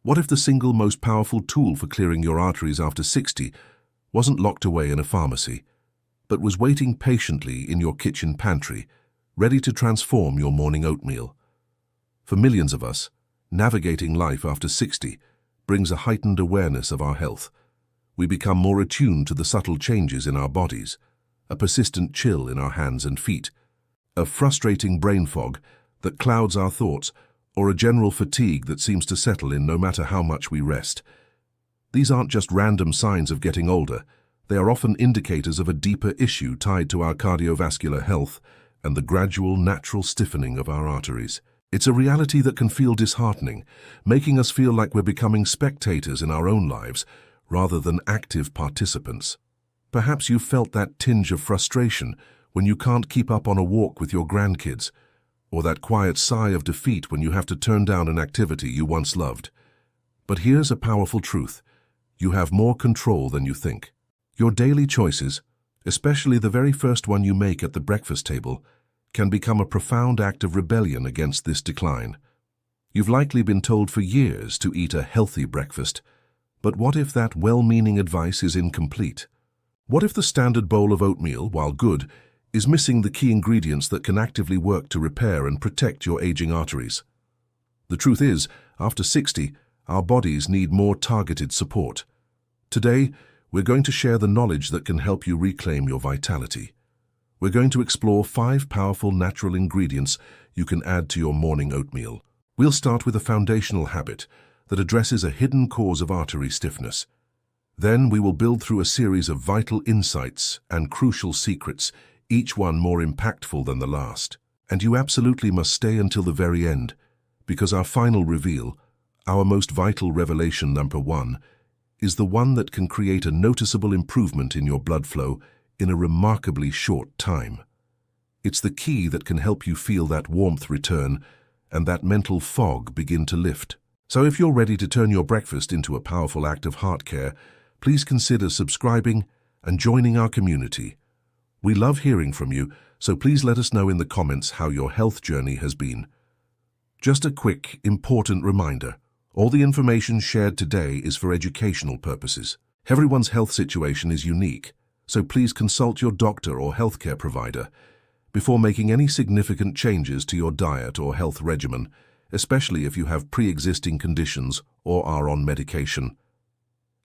What if the single most powerful tool for clearing your arteries after 60 wasn't locked away in a pharmacy, but was waiting patiently in your kitchen pantry, ready to transform your morning oatmeal? For millions of us, navigating life after 60 brings a heightened awareness of our health. We become more attuned to the subtle changes in our bodies, a persistent chill in our hands and feet, a frustrating brain fog that clouds our thoughts, or a general fatigue that seems to settle in no matter how much we rest. These aren't just random signs of getting older. They are often indicators of a deeper issue tied to our cardiovascular health and the gradual natural stiffening of our arteries. It's a reality that can feel disheartening, making us feel like we're becoming spectators in our own lives rather than active participants. Perhaps you've felt that tinge of frustration when you can't keep up on a walk with your grandkids, or that quiet sigh of defeat when you have to turn down an activity you once loved. But here's a powerful truth. You have more control than you think. Your daily choices, especially the very first one you make at the breakfast table, can become a profound act of rebellion against this decline. You've likely been told for years to eat a healthy breakfast, but what if that well-meaning advice is incomplete? What if the standard bowl of oatmeal, while good, is missing the key ingredients that can actively work to repair and protect your aging arteries? The truth is, after 60, our bodies need more targeted support. Today, we're going to share the knowledge that can help you reclaim your vitality. We're going to explore 5 powerful natural ingredients you can add to your morning oatmeal. We'll start with a foundational habit that addresses a hidden cause of artery stiffness. Then we will build through a series of vital insights and crucial secrets, each one more impactful than the last. And you absolutely must stay until the very end, because our final reveal, our most vital revelation number 1, is the one that can create a noticeable improvement in your blood flow in a remarkably short time. It's the key that can help you feel that warmth return and that mental fog begin to lift. So if you're ready to turn your breakfast into a powerful act of heart care, please consider subscribing and joining our community. We love hearing from you, so please let us know in the comments how your health journey has been. Just a quick, important reminder. All the information shared today is for educational purposes. Everyone's health situation is unique, so please consult your doctor or healthcare provider before making any significant changes to your diet or health regimen, especially if you have pre-existing conditions or are on medication.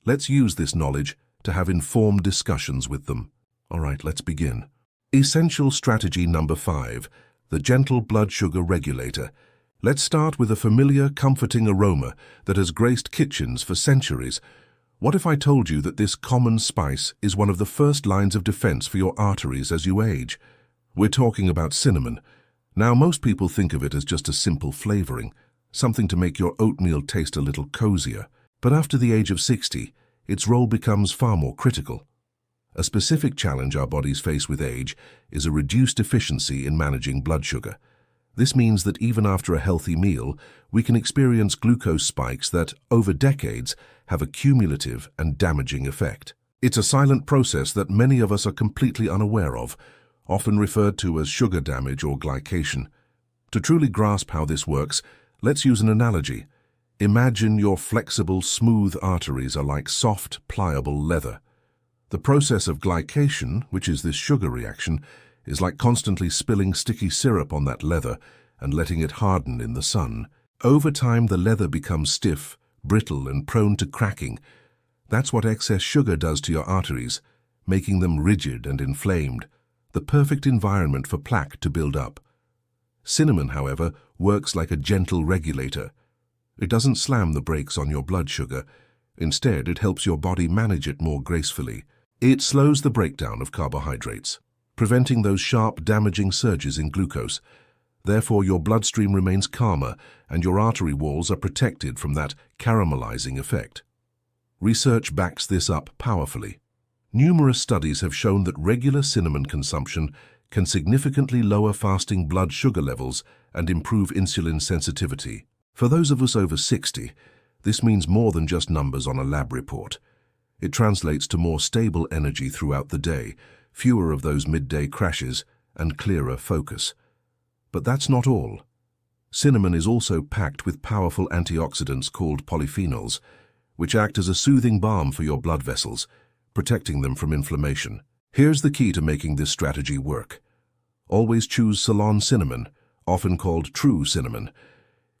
Let's use this knowledge to have informed discussions with them. All right, let's begin. Essential strategy number 5, the gentle blood sugar regulator. Let's start with a familiar, comforting aroma that has graced kitchens for centuries. What if I told you that this common spice is one of the first lines of defense for your arteries as you age? We're talking about cinnamon. Now, most people think of it as just a simple flavoring, something to make your oatmeal taste a little cozier. But after the age of 60, its role becomes far more critical. A specific challenge our bodies face with age is a reduced efficiency in managing blood sugar. This means that even after a healthy meal, we can experience glucose spikes that, over decades, have a cumulative and damaging effect. It's a silent process that many of us are completely unaware of, often referred to as sugar damage or glycation. To truly grasp how this works, let's use an analogy. Imagine your flexible, smooth arteries are like soft, pliable leather. The process of glycation, which is this sugar reaction, is like constantly spilling sticky syrup on that leather and letting it harden in the sun. Over time, the leather becomes stiff, brittle, and prone to cracking. That's what excess sugar does to your arteries, making them rigid and inflamed, the perfect environment for plaque to build up. Cinnamon, however, works like a gentle regulator. It doesn't slam the brakes on your blood sugar. Instead, it helps your body manage it more gracefully. It slows the breakdown of carbohydrates, preventing those sharp, damaging surges in glucose. Therefore, your bloodstream remains calmer and your artery walls are protected from that caramelizing effect. Research backs this up powerfully. Numerous studies have shown that regular cinnamon consumption can significantly lower fasting blood sugar levels and improve insulin sensitivity. For those of us over 60, this means more than just numbers on a lab report. It translates to more stable energy throughout the day, fewer of those midday crashes, and clearer focus. But that's not all. Cinnamon is also packed with powerful antioxidants called polyphenols, which act as a soothing balm for your blood vessels, protecting them from inflammation. Here's the key to making this strategy work. Always choose Ceylon cinnamon, often called true cinnamon.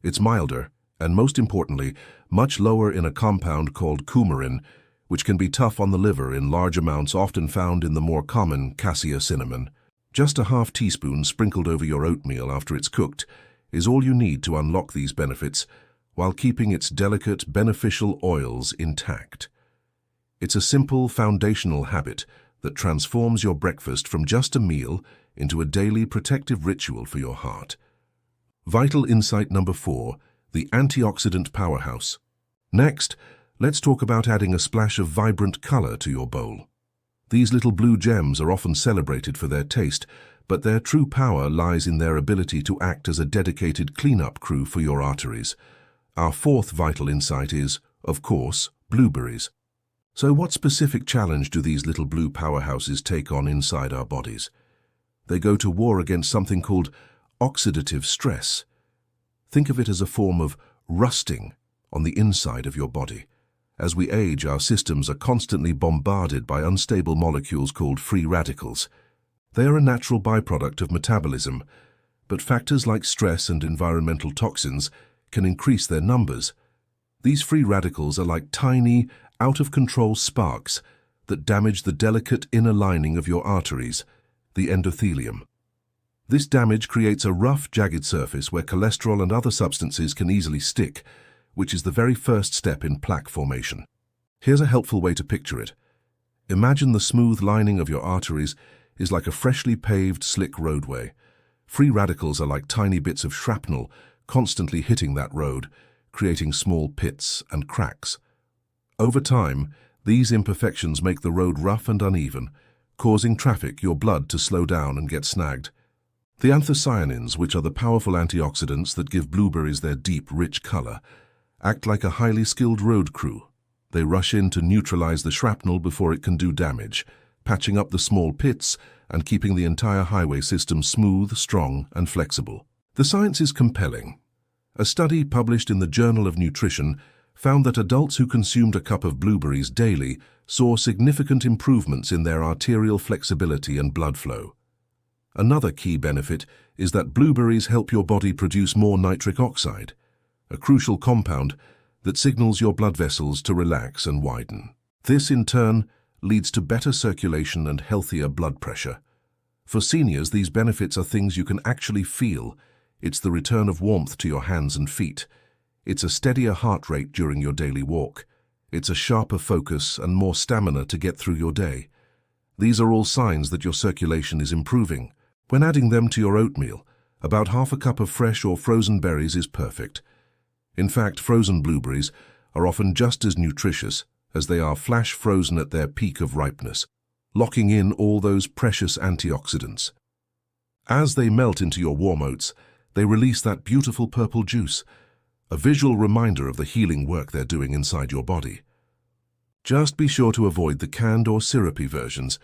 It's milder, and most importantly, much lower in a compound called coumarin, which can be tough on the liver in large amounts often found in the more common cassia cinnamon. Just a half teaspoon sprinkled over your oatmeal after it's cooked is all you need to unlock these benefits while keeping its delicate, beneficial oils intact. It's a simple, foundational habit that transforms your breakfast from just a meal into a daily protective ritual for your heart. Vital insight number 4, the antioxidant powerhouse. Next, let's talk about adding a splash of vibrant color to your bowl. These little blue gems are often celebrated for their taste, but their true power lies in their ability to act as a dedicated cleanup crew for your arteries. Our 4th vital insight is, of course, blueberries. So what specific challenge do these little blue powerhouses take on inside our bodies? They go to war against something called oxidative stress. Think of it as a form of rusting on the inside of your body. As we age, our systems are constantly bombarded by unstable molecules called free radicals. They are a natural byproduct of metabolism, but factors like stress and environmental toxins can increase their numbers. These free radicals are like tiny, out-of-control sparks that damage the delicate inner lining of your arteries, the endothelium. This damage creates a rough, jagged surface where cholesterol and other substances can easily stick, which is the very first step in plaque formation. Here's a helpful way to picture it. Imagine the smooth lining of your arteries is like a freshly paved, slick roadway. Free radicals are like tiny bits of shrapnel constantly hitting that road, creating small pits and cracks. Over time, these imperfections make the road rough and uneven, causing traffic, your blood to slow down and get snagged. The anthocyanins, which are the powerful antioxidants that give blueberries their deep, rich color, act like a highly skilled road crew. They rush in to neutralize the shrapnel before it can do damage, patching up the small pits and keeping the entire highway system smooth, strong, and flexible. The science is compelling. A study published in the Journal of Nutrition found that adults who consumed a cup of blueberries daily saw significant improvements in their arterial flexibility and blood flow. Another key benefit is that blueberries help your body produce more nitric oxide, a crucial compound that signals your blood vessels to relax and widen. This, in turn, leads to better circulation and healthier blood pressure. For seniors, these benefits are things you can actually feel. It's the return of warmth to your hands and feet. It's a steadier heart rate during your daily walk. It's a sharper focus and more stamina to get through your day. These are all signs that your circulation is improving. When adding them to your oatmeal, about half a cup of fresh or frozen berries is perfect. In fact, frozen blueberries are often just as nutritious as they are flash frozen at their peak of ripeness, locking in all those precious antioxidants. As they melt into your warm oats, they release that beautiful purple juice, a visual reminder of the healing work they're doing inside your body. Just be sure to avoid the canned or syrupy versions,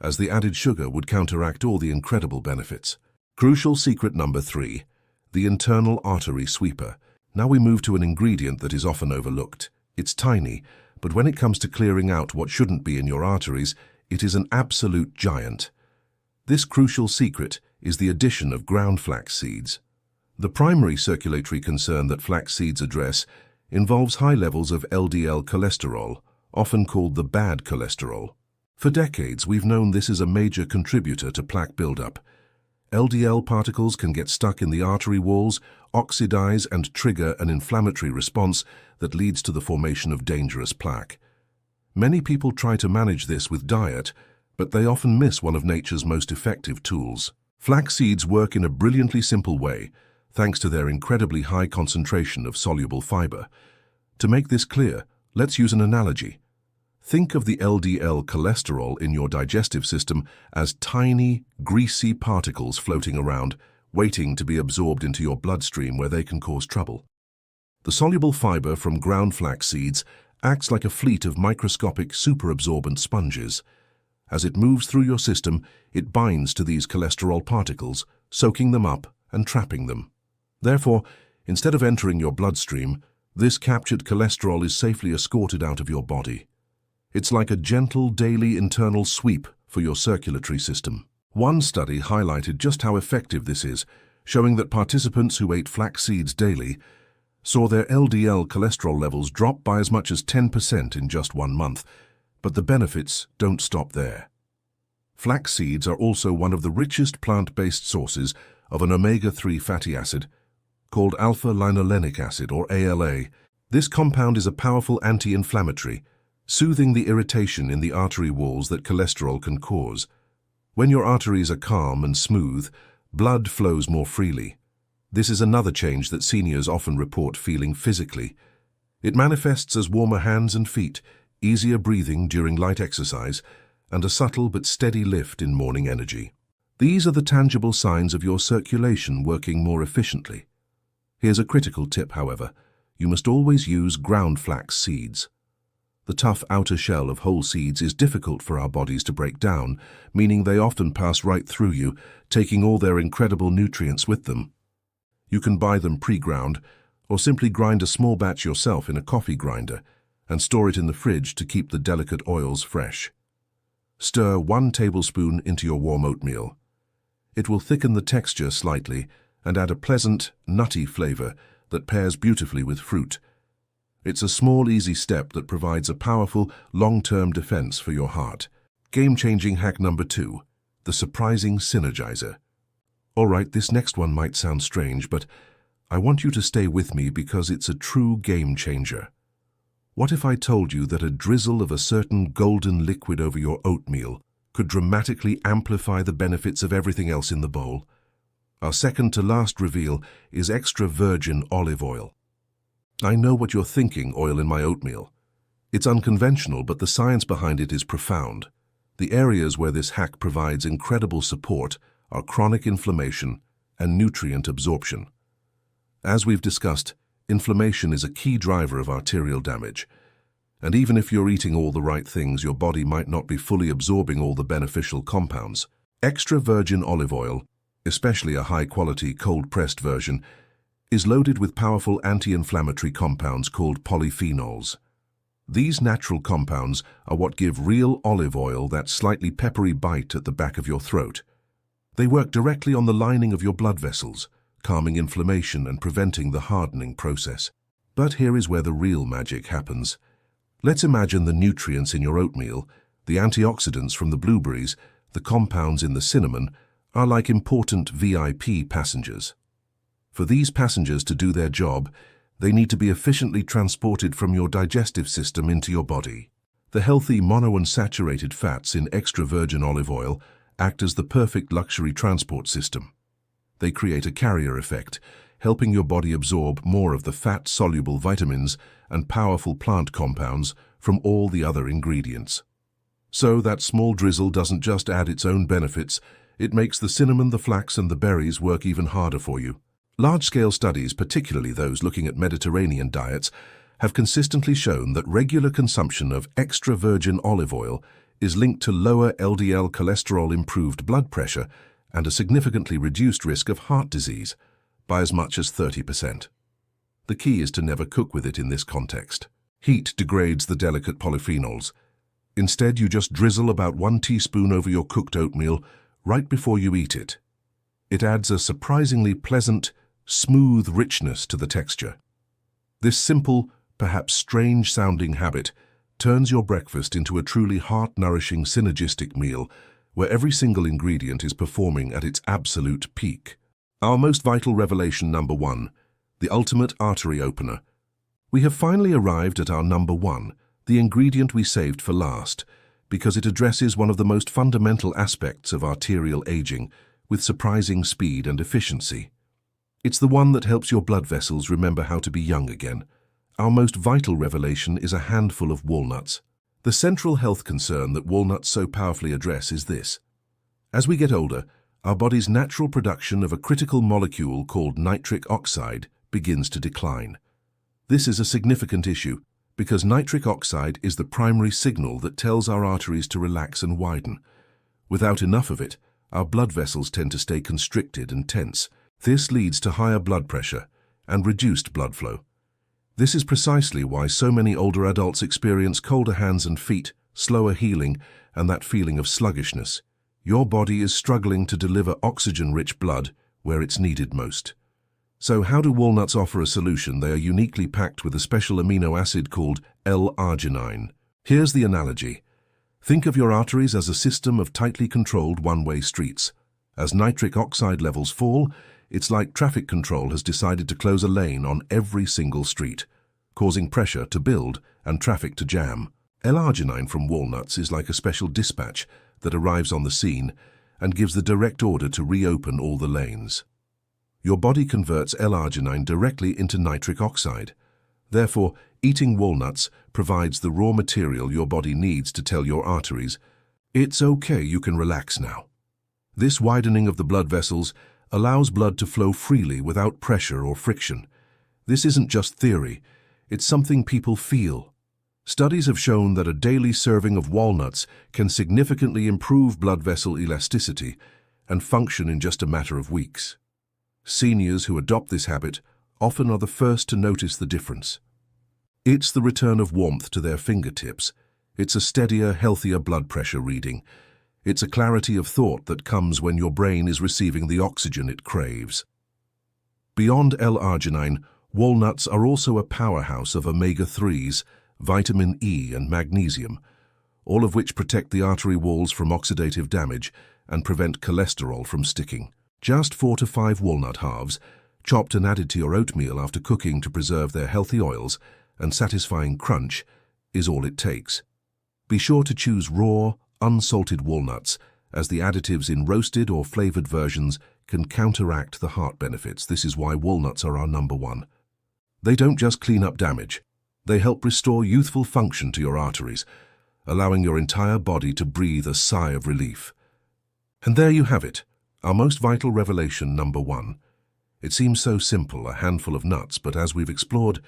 as the added sugar would counteract all the incredible benefits. Crucial secret number 3, the internal artery sweeper. Now we move to an ingredient that is often overlooked. It's tiny, but when it comes to clearing out what shouldn't be in your arteries, it is an absolute giant. This crucial secret is the addition of ground flax seeds. The primary circulatory concern that flax seeds address involves high levels of LDL cholesterol, often called the bad cholesterol. For decades, we've known this is a major contributor to plaque buildup. LDL particles can get stuck in the artery walls, oxidize, and trigger an inflammatory response that leads to the formation of dangerous plaque. Many people try to manage this with diet, but they often miss one of nature's most effective tools. Flax seeds work in a brilliantly simple way, thanks to their incredibly high concentration of soluble fiber. To make this clear, let's use an analogy. Think of the LDL cholesterol in your digestive system as tiny, greasy particles floating around, waiting to be absorbed into your bloodstream where they can cause trouble. The soluble fiber from ground flax seeds acts like a fleet of microscopic superabsorbent sponges. As it moves through your system, it binds to these cholesterol particles, soaking them up and trapping them. Therefore, instead of entering your bloodstream, this captured cholesterol is safely escorted out of your body. It's like a gentle daily internal sweep for your circulatory system. One study highlighted just how effective this is, showing that participants who ate flax seeds daily saw their LDL cholesterol levels drop by as much as 10% in just 1 month. But the benefits don't stop there. Flax seeds are also one of the richest plant-based sources of an omega-3 fatty acid called alpha-linolenic acid, or ALA. This compound is a powerful anti-inflammatory, soothing the irritation in the artery walls that cholesterol can cause. When your arteries are calm and smooth, blood flows more freely. This is another change that seniors often report feeling physically. It manifests as warmer hands and feet, easier breathing during light exercise, and a subtle but steady lift in morning energy. These are the tangible signs of your circulation working more efficiently. Here's a critical tip, however. You must always use ground flax seeds. The tough outer shell of whole seeds is difficult for our bodies to break down, meaning they often pass right through you, taking all their incredible nutrients with them. You can buy them pre-ground, or simply grind a small batch yourself in a coffee grinder, and store it in the fridge to keep the delicate oils fresh. Stir 1 tablespoon into your warm oatmeal. It will thicken the texture slightly and add a pleasant, nutty flavor that pairs beautifully with fruit. It's a small, easy step that provides a powerful, long-term defense for your heart. Game-changing hack number 2, the surprising synergizer. All right, this next one might sound strange, but I want you to stay with me because it's a true game changer. What if I told you that a drizzle of a certain golden liquid over your oatmeal could dramatically amplify the benefits of everything else in the bowl? Our second to last reveal is extra virgin olive oil. I know what you're thinking, oil in my oatmeal. It's unconventional, but the science behind it is profound. The areas where this hack provides incredible support are chronic inflammation and nutrient absorption. As we've discussed, inflammation is a key driver of arterial damage, and even if you're eating all the right things, your body might not be fully absorbing all the beneficial compounds. Extra virgin olive oil, especially a high-quality cold-pressed version, is loaded with powerful anti-inflammatory compounds called polyphenols. These natural compounds are what give real olive oil that slightly peppery bite at the back of your throat. They work directly on the lining of your blood vessels, calming inflammation and preventing the hardening process. But here is where the real magic happens. Let's imagine the nutrients in your oatmeal, the antioxidants from the blueberries, the compounds in the cinnamon, are like important VIP passengers. For these passengers to do their job, they need to be efficiently transported from your digestive system into your body. The healthy monounsaturated fats in extra virgin olive oil act as the perfect luxury transport system. They create a carrier effect, helping your body absorb more of the fat-soluble vitamins and powerful plant compounds from all the other ingredients. So that small drizzle doesn't just add its own benefits, it makes the cinnamon, the flax, and the berries work even harder for you. Large-scale studies, particularly those looking at Mediterranean diets, have consistently shown that regular consumption of extra virgin olive oil is linked to lower LDL cholesterol, improved blood pressure, and a significantly reduced risk of heart disease by as much as 30%. The key is to never cook with it in this context. Heat degrades the delicate polyphenols. Instead, you just drizzle about 1 teaspoon over your cooked oatmeal right before you eat it. It adds a surprisingly pleasant, smooth richness to the texture. This simple, perhaps strange-sounding habit turns your breakfast into a truly heart-nourishing synergistic meal where every single ingredient is performing at its absolute peak. Our most vital revelation number 1, the ultimate artery opener. We have finally arrived at our number 1, the ingredient we saved for last, because it addresses one of the most fundamental aspects of arterial aging with surprising speed and efficiency. It's the one that helps your blood vessels remember how to be young again. Our most vital revelation is a handful of walnuts. The central health concern that walnuts so powerfully address is this. As we get older, our body's natural production of a critical molecule called nitric oxide begins to decline. This is a significant issue because nitric oxide is the primary signal that tells our arteries to relax and widen. Without enough of it, our blood vessels tend to stay constricted and tense, This leads to higher blood pressure and reduced blood flow. This is precisely why so many older adults experience colder hands and feet, slower healing, and that feeling of sluggishness. Your body is struggling to deliver oxygen-rich blood where it's needed most. So how do walnuts offer a solution? They are uniquely packed with a special amino acid called L-arginine. Here's the analogy. Think of your arteries as a system of tightly controlled one-way streets. As nitric oxide levels fall, it's like traffic control has decided to close a lane on every single street, causing pressure to build and traffic to jam. L-arginine from walnuts is like a special dispatch that arrives on the scene and gives the direct order to reopen all the lanes. Your body converts L-arginine directly into nitric oxide. Therefore, eating walnuts provides the raw material your body needs to tell your arteries, "It's okay, you can relax now." This widening of the blood vessels allows blood to flow freely without pressure or friction. This isn't just theory, it's something people feel. Studies have shown that a daily serving of walnuts can significantly improve blood vessel elasticity and function in just a matter of weeks. Seniors who adopt this habit often are the first to notice the difference. It's the return of warmth to their fingertips. It's a steadier, healthier blood pressure reading. It's a clarity of thought that comes when your brain is receiving the oxygen it craves. Beyond L-arginine, walnuts are also a powerhouse of omega-3s, vitamin E and magnesium, all of which protect the artery walls from oxidative damage and prevent cholesterol from sticking. Just 4 to 5 walnut halves, chopped and added to your oatmeal after cooking to preserve their healthy oils and satisfying crunch, is all it takes. Be sure to choose raw, unsalted walnuts, as the additives in roasted or flavored versions can counteract the heart benefits. This is why walnuts are our number one. They don't just clean up damage, they help restore youthful function to your arteries, allowing your entire body to breathe a sigh of relief. And there you have it, our most vital revelation number 1. It seems so simple, a handful of nuts, but as we've explored,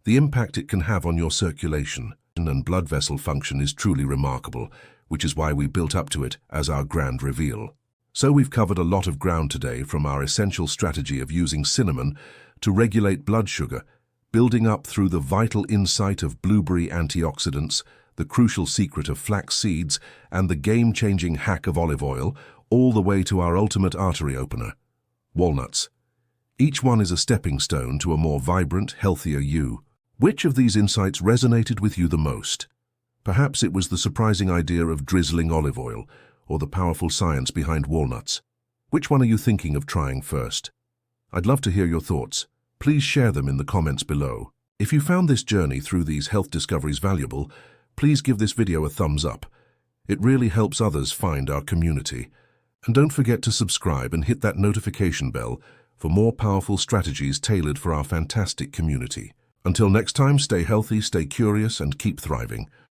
the impact it can have on your circulation and blood vessel function is truly remarkable, which is why we built up to it as our grand reveal. So we've covered a lot of ground today, from our essential strategy of using cinnamon to regulate blood sugar, building up through the vital insight of blueberry antioxidants, the crucial secret of flax seeds, and the game-changing hack of olive oil, all the way to our ultimate artery opener, walnuts. Each one is a stepping stone to a more vibrant, healthier you. Which of these insights resonated with you the most? Perhaps it was the surprising idea of drizzling olive oil, or the powerful science behind walnuts. Which one are you thinking of trying first? I'd love to hear your thoughts. Please share them in the comments below. If you found this journey through these health discoveries valuable, please give this video a thumbs up. It really helps others find our community. And don't forget to subscribe and hit that notification bell for more powerful strategies tailored for our fantastic community. Until next time, stay healthy, stay curious, and keep thriving.